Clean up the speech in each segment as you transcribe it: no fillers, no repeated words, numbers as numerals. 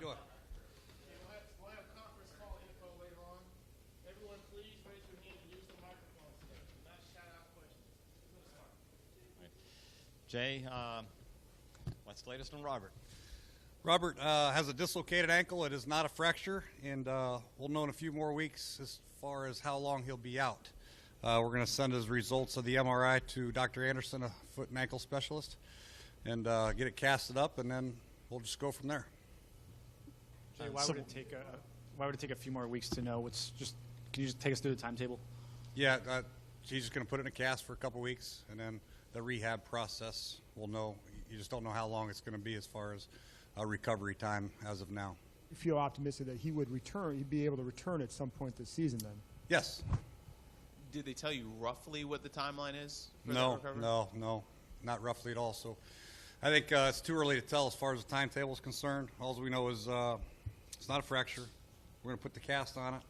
Go ahead. We'll have conference call info later on. Everyone, please raise your hand and use the microphone today. Do not shout out questions. Who's going to start? Jay, what's the latest on Robert? Robert has a dislocated ankle. It is not a fracture, and we'll know in a few more weeks as far as how long he'll be out. We're going to send his results of the MRI to Dr. Anderson, a foot and ankle specialist, and get it casted up, and then we'll just go from there. Jay, why would it take a few more weeks to know? Can you just take us through the timetable? Yeah, he's just going to put it in a cast for a couple weeks, and then the rehab process we'll know. You just don't know how long it's going to be as far as recovery time as of now. You feel optimistic that he would return, he'd be able to return at some point this season then? Yes. Did they tell you roughly what the timeline is for that No, recovery? not roughly at all. So I think it's too early to tell as far as the timetable is concerned. All we know is it's not a fracture. We're going to put the cast on it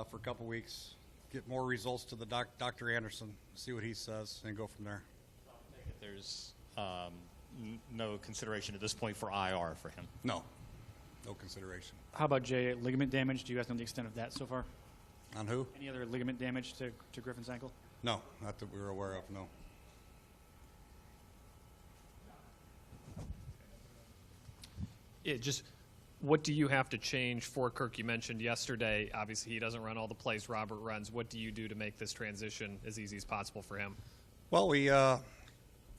for a couple weeks, get more results to the Dr. Anderson, see what he says, and go from there. There's no consideration at this point for IR for him. No consideration. How about Jay, ligament damage? Do you guys know the extent of that so far? On who? Any other ligament damage to Griffin's ankle? No, not that we were aware of, no. Yeah, just what do you have to change for Kirk? You mentioned yesterday, obviously he doesn't run all the plays Robert runs. What do you do to make this transition as easy as possible for him? Well, we have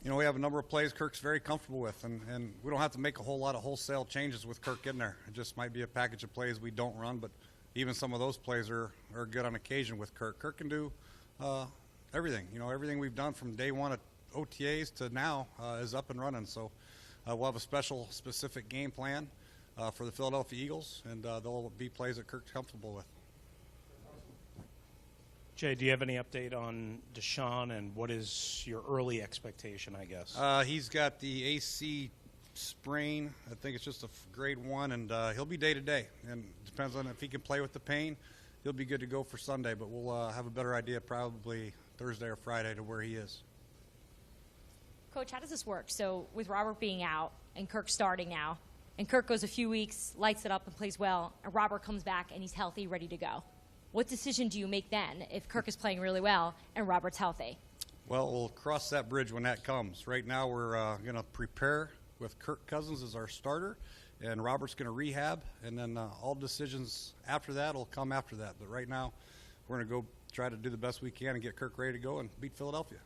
a number of plays Kirk's very comfortable with, and we don't have to make a whole lot of wholesale changes with Kirk in there. It just might be a package of plays we don't run, but even some of those plays are good on occasion with Kirk. Kirk can do everything. Everything we've done from day one at OTAs to now is up and running. So we'll have a specific game plan for the Philadelphia Eagles, and there'll be plays that Kirk's comfortable with. Jay, do you have any update on Deshaun, and what is your early expectation, I guess? He's got the AC sprain. I think it's just a grade 1, and he'll be day-to-day. And it depends on if he can play with the pain. He'll be good to go for Sunday, but we'll have a better idea probably Thursday or Friday to where he is. Coach, how does this work? So with Robert being out and Kirk starting now, and Kirk goes a few weeks, lights it up and plays well, and Robert comes back and he's healthy, ready to go. What decision do you make then if Kirk is playing really well and Robert's healthy? Well, we'll cross that bridge when that comes. Right now we're going to prepare with Kirk Cousins as our starter, and Robert's going to rehab, and then all decisions after that will come after that. But right now we're going to go try to do the best we can and get Kirk ready to go and beat Philadelphia.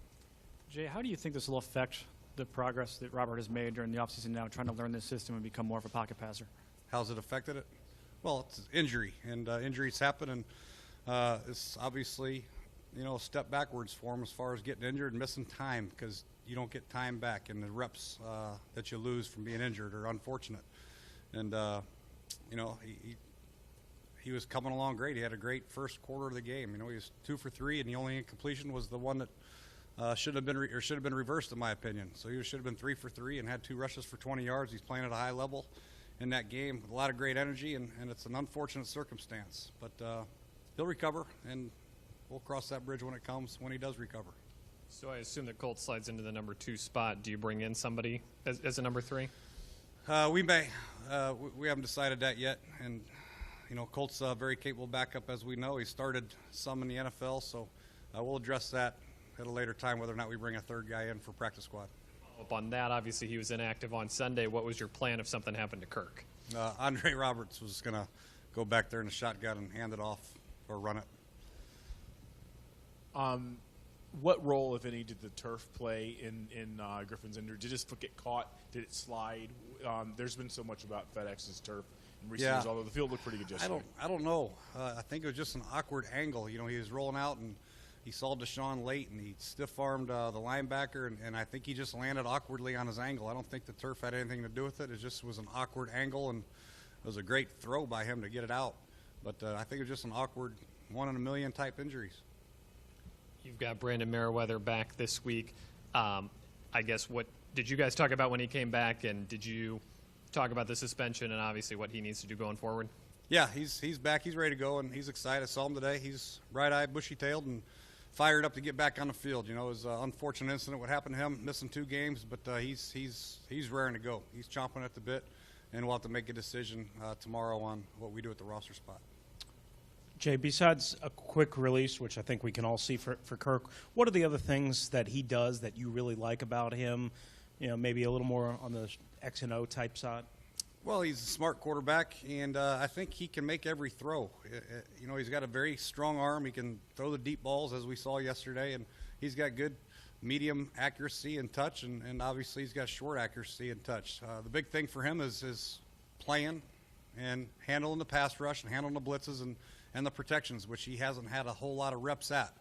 Jay, how do you think this will affect the progress that Robert has made during the offseason now, trying to learn this system and become more of a pocket passer? How's it affected it? Well, it's injury, and injuries happen, and it's obviously, a step backwards for him as far as getting injured and missing time, because you don't get time back, and the reps that you lose from being injured are unfortunate. And, he was coming along great. He had a great first quarter of the game. He was 2 for 3, and the only incompletion was the one that should have been reversed, in my opinion. So he should have been 3 for 3 and had 2 rushes for 20 yards. He's playing at a high level in that game with a lot of great energy, and it's an unfortunate circumstance. But he'll recover, and we'll cross that bridge when it comes, when he does recover. So I assume that Colt slides into the number 2 spot. Do you bring in somebody as a number 3? We may. We haven't decided that yet. And, Colt's a very capable backup, as we know. He started some in the NFL, so we'll address that at a later time, whether or not we bring a third guy in for practice squad. Up on that, obviously he was inactive on Sunday. What was your plan if something happened to Kirk? Andre Roberts was going to go back there in the shotgun and hand it off or run it. What role, if any, did the turf play in Griffin's injury? Did his foot get caught? Did it slide? There's been so much about FedEx's turf in recent years, although the field looked pretty good yesterday. I don't know. I think it was just an awkward angle. He was rolling out, and he saw Deshaun late, and he stiff-armed the linebacker, and I think he just landed awkwardly on his angle. I don't think the turf had anything to do with it. It just was an awkward angle, and it was a great throw by him to get it out. But I think it was just an awkward 1 in a million type injuries. You've got Brandon Merriweather back this week. I guess what did you guys talk about when he came back, and did you talk about the suspension and obviously what he needs to do going forward? Yeah, he's back. He's ready to go, and he's excited. I saw him today. He's bright-eyed, bushy-tailed, and fired up to get back on the field. It was an unfortunate incident what happened to him, missing 2 games, but he's raring to go. He's chomping at the bit, and we'll have to make a decision tomorrow on what we do at the roster spot. Jay, besides a quick release, which I think we can all see for Kirk, what are the other things that he does that you really like about him? You know, maybe a little more on the X and O type side. Well, he's a smart quarterback, and I think he can make every throw. You know, he's got a very strong arm. He can throw the deep balls, as we saw yesterday, and he's got good medium accuracy and touch, and obviously he's got short accuracy and touch. The big thing for him is playing and handling the pass rush and handling the blitzes and the protections, which he hasn't had a whole lot of reps at.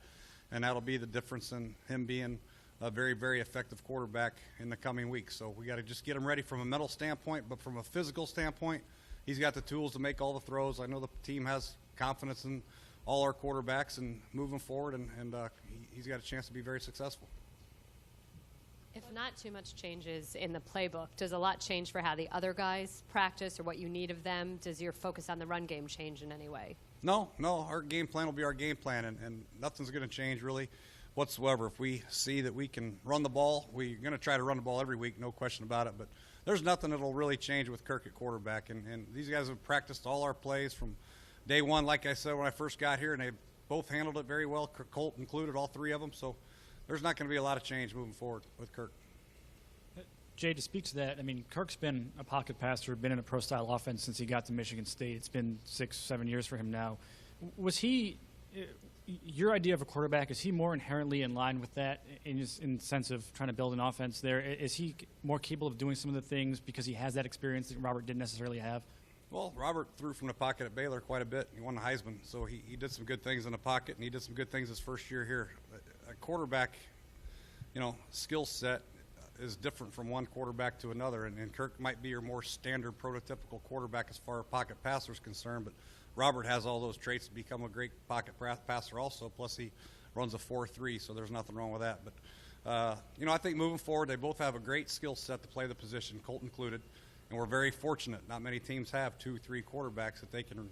And that'll be the difference in him being a very, very effective quarterback in the coming weeks. So we got to just get him ready from a mental standpoint, but from a physical standpoint, he's got the tools to make all the throws. I know the team has confidence in all our quarterbacks and moving forward, and he's got a chance to be very successful. If not too much changes in the playbook, does a lot change for how the other guys practice or what you need of them? Does your focus on the run game change in any way? No, our game plan will be our game plan, and nothing's going to change really whatsoever. If we see that we can run the ball, we're going to try to run the ball every week, no question about it, but there's nothing that will really change with Kirk at quarterback, and these guys have practiced all our plays from day one, like I said, when I first got here, and they both handled it very well, Colt included, all three of them, so there's not going to be a lot of change moving forward with Kirk. Jay, to speak to that, I mean, Kirk's been a pocket passer, been in a pro-style offense since he got to Michigan State. It's been 6-7 years for him now. Was he, your idea of a quarterback, is he more inherently in line with that in the sense of trying to build an offense there? Is he more capable of doing some of the things because he has that experience that Robert didn't necessarily have? Well, Robert threw from the pocket at Baylor quite a bit. He won the Heisman, so he did some good things in the pocket, and he did some good things his first year here. A quarterback, you know, skill set is different from one quarterback to another, and Kirk might be your more standard prototypical quarterback as far as pocket passer is concerned, but Robert has all those traits to become a great pocket passer also, plus he runs a 4.3, so there's nothing wrong with that. But, you know, I think moving forward, they both have a great skill set to play the position, Colt included, and we're very fortunate. Not many teams have 2-3 quarterbacks that they can,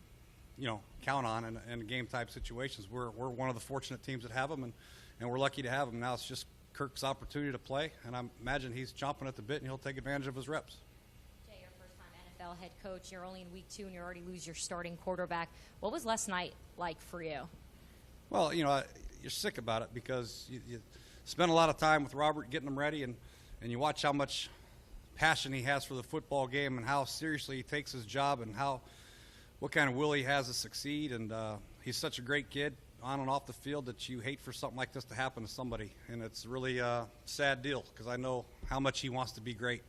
you know, count on in game-type situations. We're one of the fortunate teams that have them, and we're lucky to have them. Now it's just Kirk's opportunity to play, and I imagine he's chomping at the bit, and he'll take advantage of his reps. Jay, your first-time NFL head coach. You're only in week 2, and you already lose your starting quarterback. What was last night like for you? Well, you know, you're sick about it because you spend a lot of time with Robert getting him ready, and you watch how much passion he has for the football game and how seriously he takes his job and what kind of will he has to succeed. And he's such a great kid on and off the field that you hate for something like this to happen to somebody. And it's really a sad deal because I know how much he wants to be great.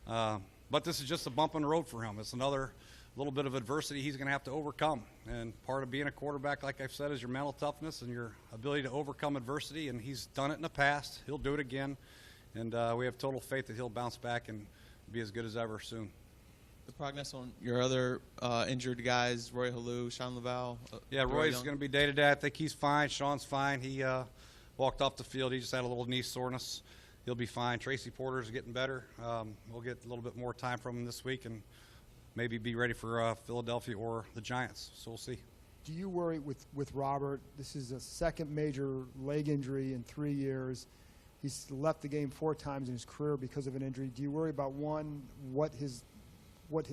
But this is just a bump in the road for him. It's another little bit of adversity he's going to have to overcome. And part of being a quarterback, like I've said, is your mental toughness and your ability to overcome adversity. And he's done it in the past. He'll do it again. And we have total faith that he'll bounce back and be as good as ever soon. The progress on your other injured guys, Roy Halou, Sean Laval? Yeah, Roy's going to be day-to-day. I think he's fine. Sean's fine. He walked off the field. He just had a little knee soreness. He'll be fine. Tracy Porter's getting better. We'll get a little bit more time from him this week and maybe be ready for Philadelphia or the Giants. So we'll see. Do you worry with Robert? This is a second major leg injury in 3 years. He's left the game 4 times in his career because of an injury. Do you worry about, one,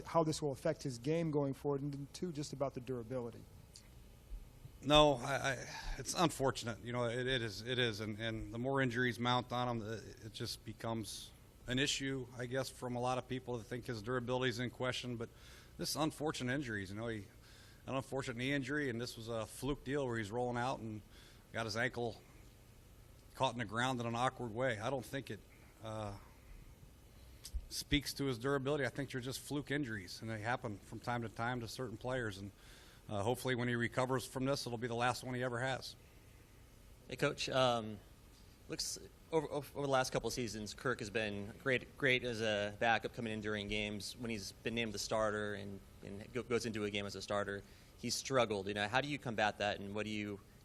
how this will affect his game going forward, and 2, just about the durability? No, it's unfortunate. You know, it is, and the more injuries mount on him, it just becomes an issue, I guess, from a lot of people that think his durability is in question. But this unfortunate injuries, you know, an unfortunate knee injury, and this was a fluke deal where he's rolling out and got his ankle caught in the ground in an awkward way. I don't think it speaks to his durability. I think they're just fluke injuries, and they happen from time to time to certain players. And hopefully when he recovers from this, it'll be the last one he ever has. Hey, Coach. Looks over the last couple of seasons, Kirk has been great as a backup coming in during games. When he's been named the starter and goes into a game as a starter, he's struggled. You know, how do you combat that, and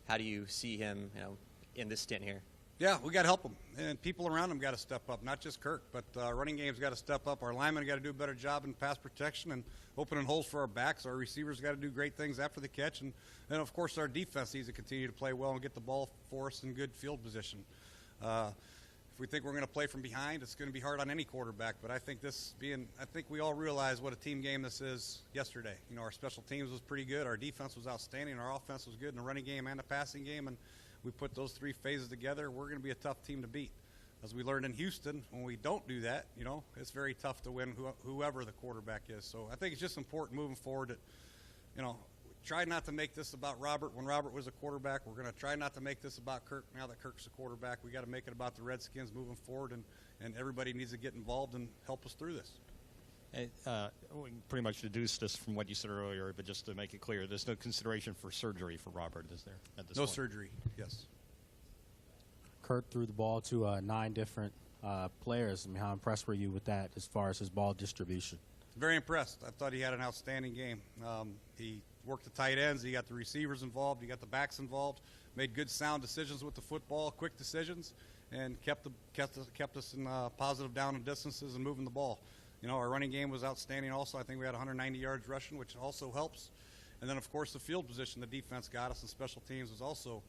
how do you see him, you know, in this stint here? Yeah, we got to help him, and people around him got to step up. Not just Kirk, but running game's got to step up. Our linemen got to do a better job in pass protection and opening holes for our backs. Our receivers got to do great things after the catch, and of course our defense needs to continue to play well and get the ball for us in good field position. if we think we're going to play from behind, it's going to be hard on any quarterback. But I think I think we all realize what a team game this is yesterday. You know, our special teams was pretty good. Our defense was outstanding. Our offense was good in the running game and the passing game. And we put those three phases together. We're going to be a tough team to beat. As we learned in Houston, when we don't do that, you know, it's very tough to win whoever the quarterback is. So I think it's just important moving forward that, you know, try not to make this about Robert when Robert was a quarterback. We're going to try not to make this about Kirk now that Kirk's a quarterback. We got to make it about the Redskins moving forward, and everybody needs to get involved and help us through this. Hey, we can pretty much deduce this from what you said earlier, but just to make it clear, there's no consideration for surgery for Robert, is there, at this No point? surgery, yes. Kirk threw the ball to 9 different players. I mean, how impressed were you with that as far as his ball distribution? Very impressed. I thought he had an outstanding game. He worked the tight ends. He got the receivers involved. He got the backs involved. Made good, sound decisions with the football, quick decisions, and kept us in positive down and distances and moving the ball. You know, our running game was outstanding also. I think we had 190 yards rushing, which also helps. And then, of course, the field position the defense got us, and special teams was also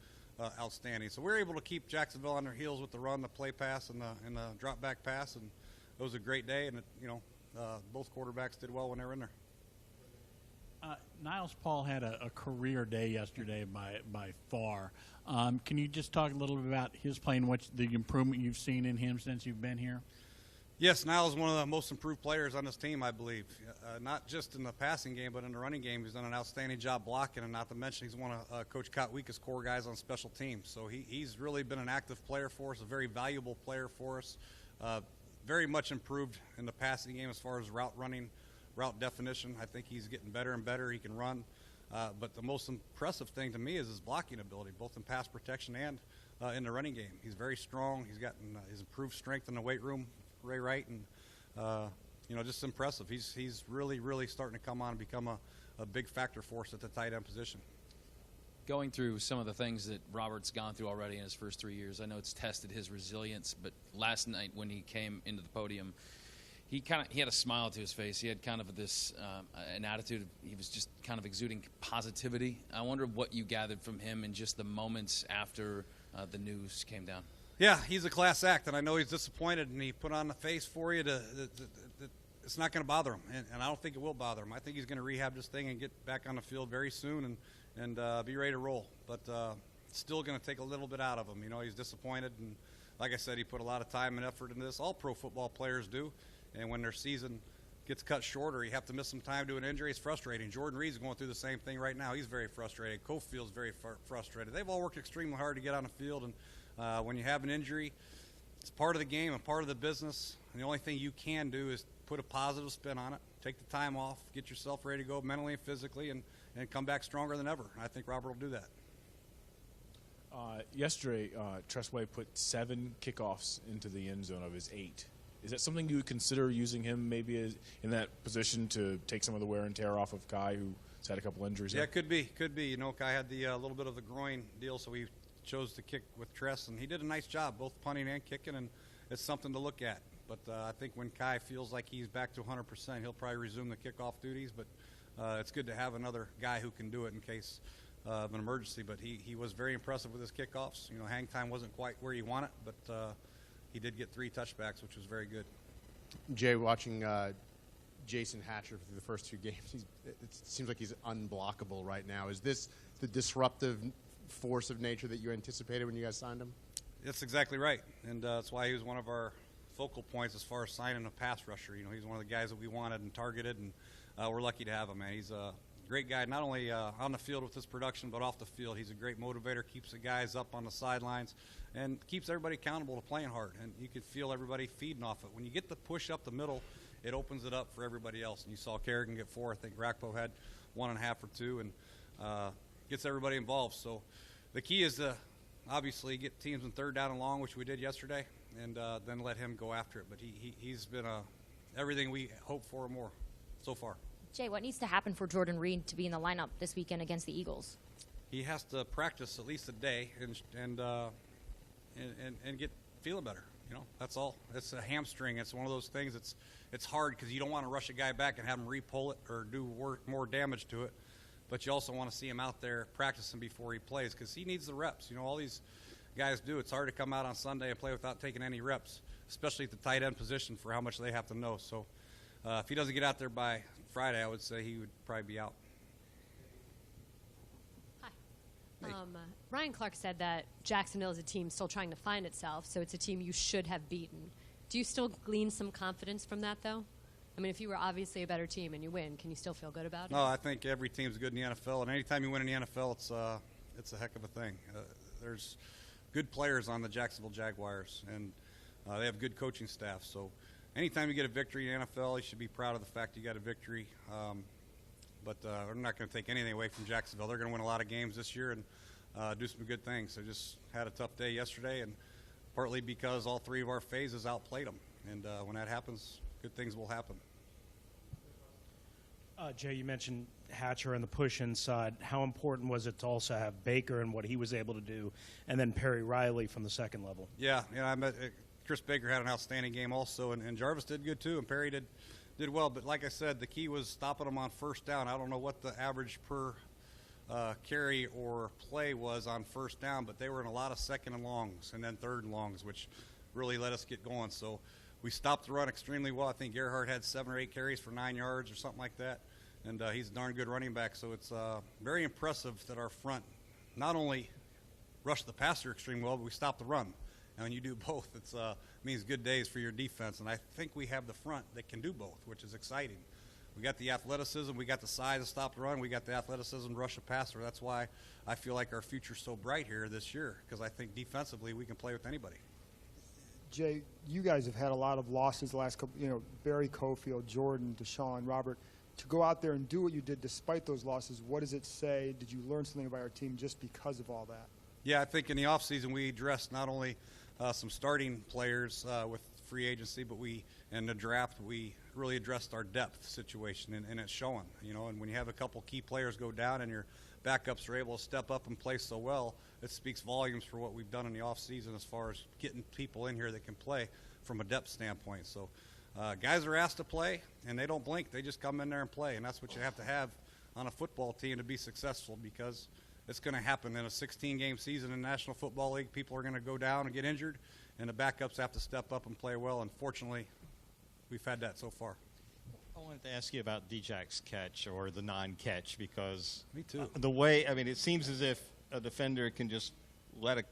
outstanding. So we were able to keep Jacksonville on their heels with the run, the play pass, and the drop back pass, and it was a great day. And both quarterbacks did well when they were in there. Niles Paul had a career day yesterday by far. Can you just talk a little bit about his play and the improvement you've seen in him since you've been here? Yes, Niles is one of the most improved players on this team, I believe. Not just in the passing game, but in the running game. He's done an outstanding job blocking, and not to mention he's one of Coach Kotwieka's core guys on special teams. So he's really been an active player for us, a very valuable player for us. Very much improved in the passing game as far as route running, route definition. I think he's getting better and better. He can run. But the most impressive thing to me is his blocking ability, both in pass protection and in the running game. He's very strong. He's gotten his improved strength in the weight room, Ray Wright, and just impressive. He's really, really starting to come on and become a big factor for us at the tight end position. Going through some of the things that Robert's gone through already in his first 3 years, I know it's tested his resilience, but last night when he came into the podium, he had a smile to his face. He had kind of this an attitude. He was just kind of exuding positivity. I wonder what you gathered from him in just the moments after the news came down. Yeah, he's a class act, and I know he's disappointed, and he put on the face for you. It's not going to bother him, and I don't think it will bother him. I think he's going to rehab this thing and get back on the field very soon and be ready to roll. But it's still going to take a little bit out of him. You know, he's disappointed, and like I said, he put a lot of time and effort into this. All pro football players do, and when their season gets cut short or you have to miss some time to an injury, it's frustrating. Jordan Reed's going through the same thing right now. He's very frustrated. Cofield's very frustrated. They've all worked extremely hard to get on the field, and when you have an injury, it's part of the game and part of the business. And the only thing you can do is put a positive spin on it, take the time off, get yourself ready to go mentally and physically, and come back stronger than ever. And I think Robert will do that. Yesterday, Tressway put 7 kickoffs into the end zone of his 8. Is that something you would consider using him maybe in that position to take some of the wear and tear off of Kai, who's had a couple injuries? Yeah, could be. You know, Kai had the little bit of the groin deal, so he chose to kick with Tress, and he did a nice job, both punting and kicking, and it's something to look at. But I think when Kai feels like he's back to 100%, he'll probably resume the kickoff duties. But it's good to have another guy who can do it in case of an emergency. But he was very impressive with his kickoffs. You know, hang time wasn't quite where he wanted, but he did get 3 touchbacks, which was very good. Jay, watching Jason Hatcher through the first 2 games, it seems like he's unblockable right now. Is this the disruptive force of nature that you anticipated when you guys signed him? That's exactly right, and that's why he was one of our focal points as far as signing a pass rusher. You know, he's one of the guys that we wanted and targeted, and we're lucky to have him, man. He's a great guy, not only on the field with his production, but off the field. He's a great motivator, keeps the guys up on the sidelines, and keeps everybody accountable to playing hard. And you could feel everybody feeding off it. When you get the push up the middle, it opens it up for everybody else. And you saw Kerrigan get 4. I think Rakpo had 1.5 or 2, and gets everybody involved. So the key is to obviously get teams in 3rd down and long, which we did yesterday, and then let him go after it. But he's been everything we hoped for and more so far. Jay, what needs to happen for Jordan Reed to be in the lineup this weekend against the Eagles? He has to practice at least a day and get feeling better. You know, that's all. It's a hamstring. It's one of those things. It's hard because you don't want to rush a guy back and have him re-pull it or do more damage to it. But you also want to see him out there practicing before he plays because he needs the reps. You know, all these guys do. It's hard to come out on Sunday and play without taking any reps, especially at the tight end position for how much they have to know. So if he doesn't get out there by Friday, I would say he would probably be out. Hi. Ryan Clark said that Jacksonville is a team still trying to find itself, so it's a team you should have beaten. Do you still glean some confidence from that, though? I mean, if you were obviously a better team and you win, can you still feel good about it? No, I think every team's good in the NFL, and anytime you win in the NFL, it's a heck of a thing. There's good players on the Jacksonville Jaguars, and they have good coaching staff. So anytime you get a victory in the NFL, you should be proud of the fact you got a victory. But we're not going to take anything away from Jacksonville. They're going to win a lot of games this year and do some good things. They just had a tough day yesterday, and partly because all three of our phases outplayed them. And when that happens, good things will happen. Jay, you mentioned Hatcher and the push inside. How important was it to also have Baker and what he was able to do, and then Perry Riley from the second level? Yeah, I met Chris Baker had an outstanding game also, and Jarvis did good too, and Perry did well. But like I said, the key was stopping them on first down. I don't know what the average per carry or play was on first down, but they were in a lot of second and longs and then third and longs, which really let us get going. So we stopped the run extremely well. I think Gerhardt had 7 or 8 carries for 9 yards or something like that, and he's a darn good running back. So it's very impressive that our front not only rushed the passer extremely well, but we stopped the run. And when you do both, it means good days for your defense. And I think we have the front that can do both, which is exciting. We got the athleticism, we got the size to stop the run, we got the athleticism to rush a passer. That's why I feel like our future's so bright here this year, because I think defensively we can play with anybody. Jay, you guys have had a lot of losses the last couple, Barry Cofield, Jordan, Deshaun, Robert. To go out there and do what you did despite those losses, what does it say? Did you learn something about our team just because of all that? Yeah, I think in the offseason we addressed not only some starting players with free agency, but in the draft, we really addressed our depth situation, and it's showing, and when you have a couple key players go down and your backups are able to step up and play so well, it speaks volumes for what we've done in the offseason as far as getting people in here that can play from a depth standpoint. So guys are asked to play, and they don't blink. They just come in there and play, and that's what you have to have on a football team to be successful, because it's going to happen in a 16-game season in the National Football League. People are going to go down and get injured, and the backups have to step up and play well. Unfortunately, we've had that so far. I wanted to ask you about Djak's catch, or the non-catch, because Me too. The way, it seems as if a defender can just let a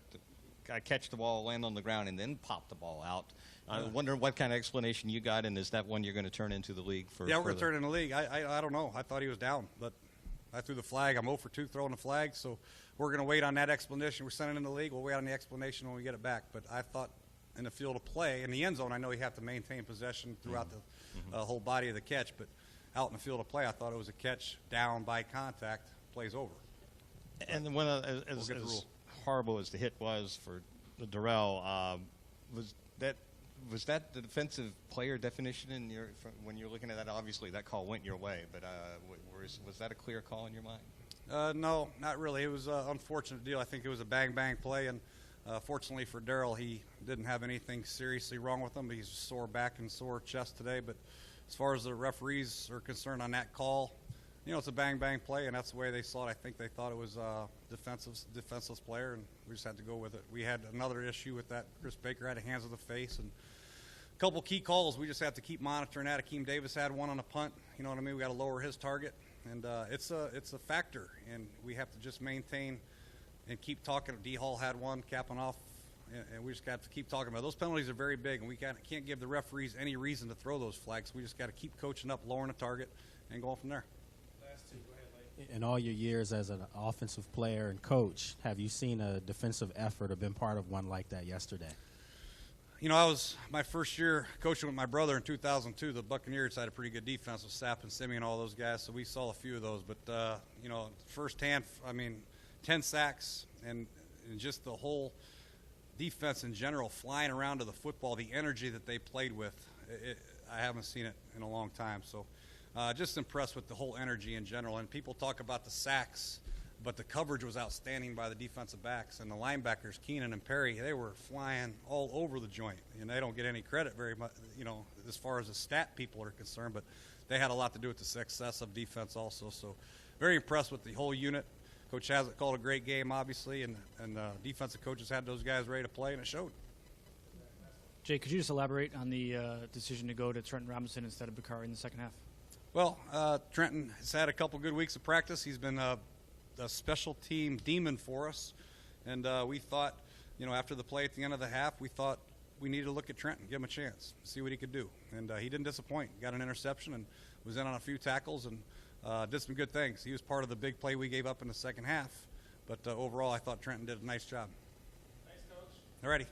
guy catch the ball, land on the ground, and then pop the ball out. I wonder what kind of explanation you got, and is that one you're going to turn into the league for? Yeah, we're going to turn in the league. I don't know. I thought he was down, but I threw the flag. I'm 0 for 2 throwing the flag, so we're going to wait on that explanation. We're sending it in the league. We'll wait on the explanation when we get it back. But I thought in the field of play, in the end zone, I know you have to maintain possession throughout the whole body of the catch, but out in the field of play, I thought it was a catch down by contact, plays over. And when as horrible as the hit was for Darrell, was that the defensive player definition when you're looking at that? Obviously, that call went your way, but was that a clear call in your mind? No, not really. It was an unfortunate deal. I think it was a bang-bang play, and fortunately for Darrell, he didn't have anything seriously wrong with him. He's sore back and sore chest today, but as far as the referees are concerned on that call, it's a bang-bang play, and that's the way they saw it. I think they thought it was a defenseless player, and we just had to go with it. We had another issue with that. Chris Baker had a hands to the face, and a couple key calls. We just have to keep monitoring that. Akeem Davis had one on a punt. You know what I mean? We got to lower his target, and it's a factor, and we have to just maintain and keep talking. D. Hall had one capping off, and we just got to keep talking about it. Those penalties are very big, and we can't give the referees any reason to throw those flags. We just got to keep coaching up, lowering the target, and going from there. In all your years as an offensive player and coach, have you seen a defensive effort or been part of one like that yesterday? I was my first year coaching with my brother in 2002. The Buccaneers had a pretty good defense with Sapp and Simeon and all those guys, so we saw a few of those. But, firsthand, 10 sacks and just the whole defense in general, flying around to the football, the energy that they played with, I haven't seen it in a long time. So just impressed with the whole energy in general. And people talk about the sacks, but the coverage was outstanding by the defensive backs. And the linebackers, Keenan and Perry, they were flying all over the joint. And they don't get any credit very much, as far as the stat people are concerned. But they had a lot to do with the success of defense also. So very impressed with the whole unit. Coach Hazlitt called a great game, obviously, and defensive coaches had those guys ready to play, and it showed. Jay, could you just elaborate on the decision to go to Trenton Robinson instead of Bakari in the second half? Well, Trenton has had a couple good weeks of practice. He's been a special team demon for us, and we thought, after the play at the end of the half, we thought we needed to look at Trenton, give him a chance, see what he could do, and he didn't disappoint. Got an interception and was in on a few tackles and did some good things. He was part of the big play we gave up in the second half, but overall, I thought Trenton did a nice job. Thanks, Coach. All righty.